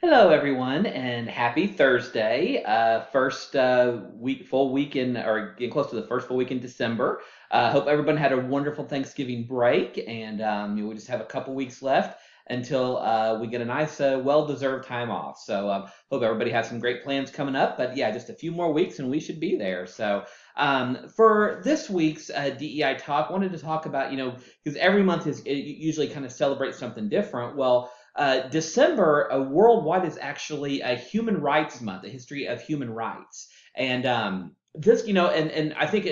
Hello, everyone, and happy Thursday. First full week in, or getting close to the first full week in December. Hope everyone had a wonderful Thanksgiving break, and we just have a couple weeks left until we get a nice, well-deserved time off. So, hope everybody has some great plans coming up. But yeah, just a few more weeks, and we should be there. So, for this week's DEI talk, wanted to talk about, because every month is it usually kind of celebrates something different. Well. December worldwide is actually a human rights month, a history of human rights. And this, and I think,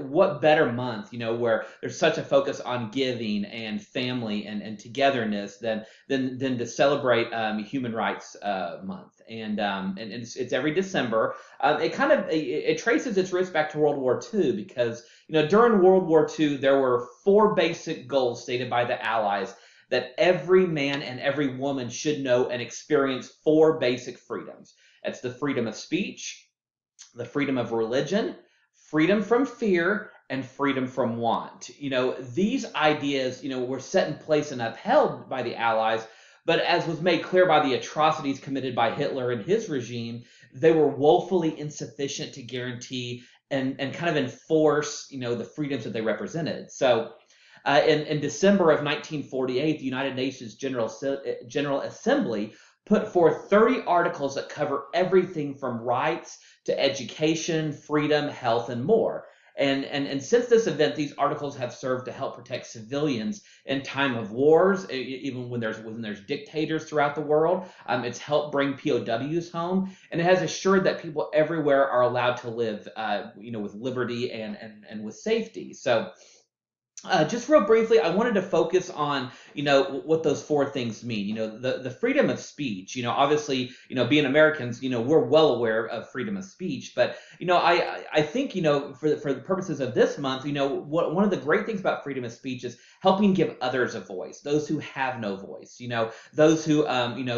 what better month, where there's such a focus on giving and family and togetherness than to celebrate Human Rights Month. And it's every December. It traces its roots back to World War II because during World War II there were four basic goals stated by the Allies that every man and every woman should know and experience four basic freedoms. That's the freedom of speech, the freedom of religion, freedom from fear, and freedom from want. These ideas, were set in place and upheld by the Allies, but as was made clear by the atrocities committed by Hitler and his regime, they were woefully insufficient to guarantee and kind of enforce, the freedoms that they represented. So in December of 1948, the United Nations General Assembly put forth 30 articles that cover everything from rights to education, freedom, health, and more. And since this event, these articles have served to help protect civilians in time of wars, even when there's dictators throughout the world. It's helped bring POWs home, and it has assured that people everywhere are allowed to live, with liberty and with safety. So. Just real briefly, I wanted to focus on, what those four things mean. The freedom of speech. Obviously, being Americans, we're well aware of freedom of speech. But I think, for the purposes of this month, one of the great things about freedom of speech is helping give others a voice. Those who have no voice. Those who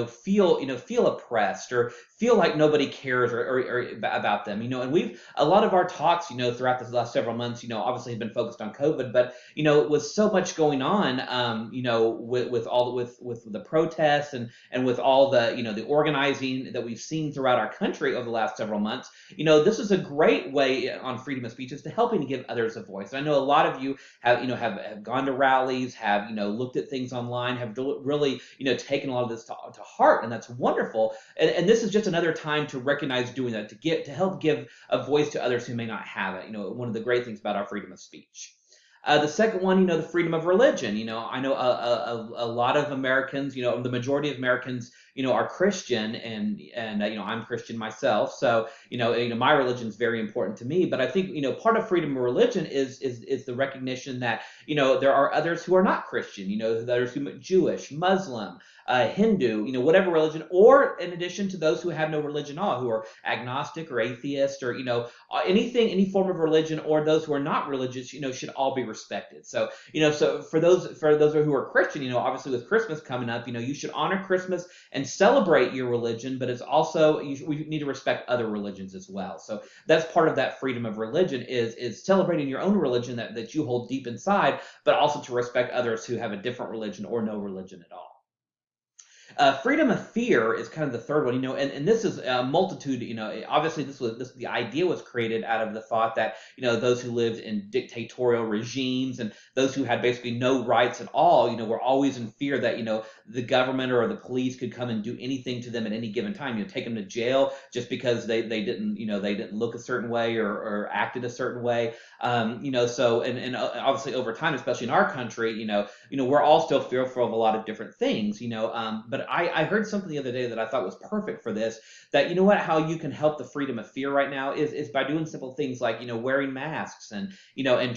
feel oppressed or feel like nobody cares or about them. And we've a lot of our talks, throughout this last several months, obviously have been focused on COVID, but with so much going on, with the protests and with all the organizing that we've seen throughout our country over the last several months, this is a great way on freedom of speech is to helping to give others a voice. And I know a lot of you have gone to rallies, have looked at things online, have really taken a lot of this to heart, and that's wonderful. And this is just another time to recognize doing that, to help give a voice to others who may not have it. One of the great things about our freedom of speech. The second one, the freedom of religion. I know a lot of Americans, the majority of Americans, are Christian, and I'm Christian myself, so my religion is very important to me. But I think part of freedom of religion is the recognition that there are others who are not Christian, others who are Jewish, Muslim, Hindu, whatever religion, or in addition to those who have no religion at all, who are agnostic or atheist or any form of religion, or those who are not religious, should all be respected. So so for those who are Christian, obviously with Christmas coming up, you should honor Christmas and celebrate your religion, but it's also we need to respect other religions as well. So that's part of that freedom of religion is celebrating your own religion that you hold deep inside, but also to respect others who have a different religion or no religion at all. Freedom of fear is kind of the third one, and this is a multitude, obviously the idea was created out of the thought that, those who lived in dictatorial regimes and those who had basically no rights at all, were always in fear that, the government or the police could come and do anything to them at any given time, take them to jail just because they didn't, they didn't look a certain way or acted a certain way. So, and obviously over time, especially in our country, we're all still fearful of a lot of different things, but I heard something the other day that I thought was perfect for this, that how you can help the freedom of fear right now is by doing simple things like, wearing masks and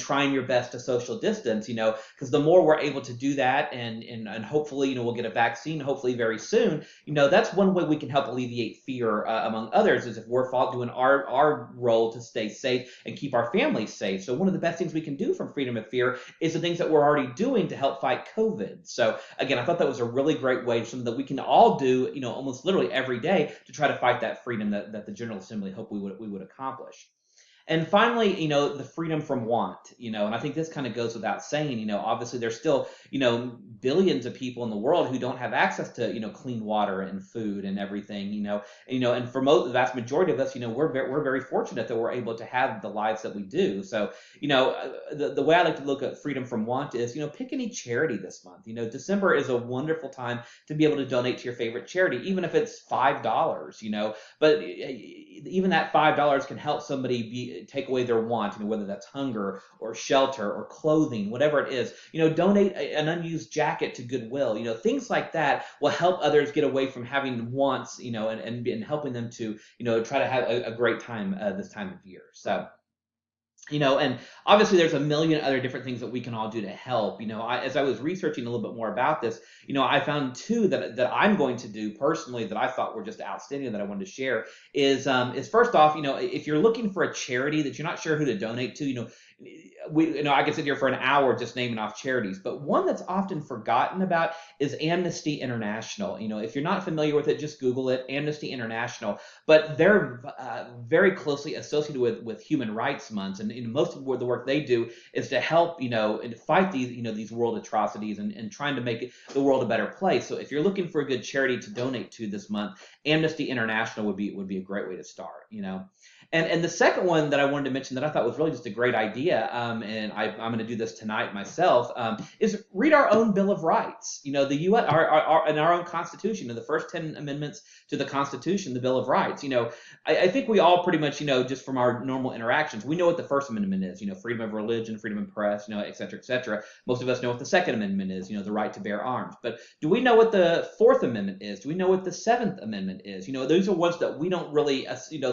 trying your best to social distance, because the more we're able to do that and hopefully, we'll get a vaccine, hopefully very soon, that's one way we can help alleviate fear among others is if we're doing our role to stay safe and keep our families safe. So one of the best things we can do from freedom of fear is the things that we're already doing to help fight COVID. So again, I thought that was a really great way, something that we can all do, almost literally every day to try to fight that freedom that the General Assembly hoped we would accomplish. And finally, the freedom from want, and I think this kind of goes without saying, obviously there's still, billions of people in the world who don't have access to, clean water and food and everything, and for the vast majority of us, we're very fortunate that we're able to have the lives that we do. So, the way I like to look at freedom from want is, pick any charity this month. December is a wonderful time to be able to donate to your favorite charity, even if it's $5, but even that $5 can help somebody take away their want, whether that's hunger or shelter or clothing, whatever it is. Donate an unused jacket to Goodwill. Things like that will help others get away from having wants, and helping them to, try to have a great time this time of year. So. And obviously there's a million other different things that we can all do to help. As I was researching a little bit more about this, I found two that I'm going to do personally that I thought were just outstanding that I wanted to share is first off, if you're looking for a charity that you're not sure who to donate to, I could sit here for an hour just naming off charities, but one that's often forgotten about is Amnesty International. If you're not familiar with it, just Google it, Amnesty International. But they're very closely associated with Human Rights Months, and most of the work they do is to help, and fight these world atrocities and trying to make the world a better place. So if you're looking for a good charity to donate to this month, Amnesty International would be a great way to start. And the second one that I wanted to mention that I thought was really just a great idea, and I'm going to do this tonight myself, is read our own Bill of Rights. The U.S. In our own Constitution, the first 10 amendments to the Constitution, the Bill of Rights. I think we all pretty much, just from our normal interactions, we know what the First Amendment is. Freedom of religion, freedom of press, et cetera, et cetera. Most of us know what the Second Amendment is. The right to bear arms. But do we know what the Fourth Amendment is? Do we know what the Seventh Amendment is? Those are ones that we don't really,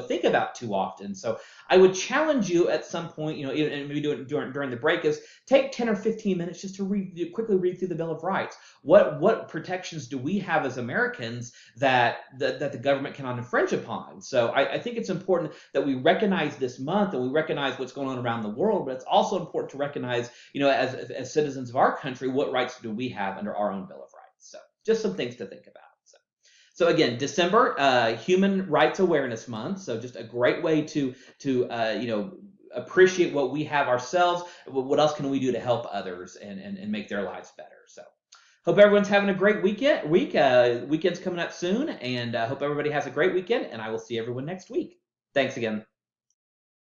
think about too often. So I would challenge you at some point, and maybe do it during the break, is take 10 or 15 minutes just to quickly read through the Bill of Rights. What protections do we have as Americans that the government cannot infringe upon? So I think it's important that we recognize this month and we recognize what's going on around the world, but it's also important to recognize, as citizens of our country, what rights do we have under our own Bill of Rights? So just some things to think about. So again, December, Human Rights Awareness Month. So just a great way to appreciate what we have ourselves. What else can we do to help others and make their lives better? So hope everyone's having a great weekend. Weekend's coming up soon, and hope everybody has a great weekend. And I will see everyone next week. Thanks again.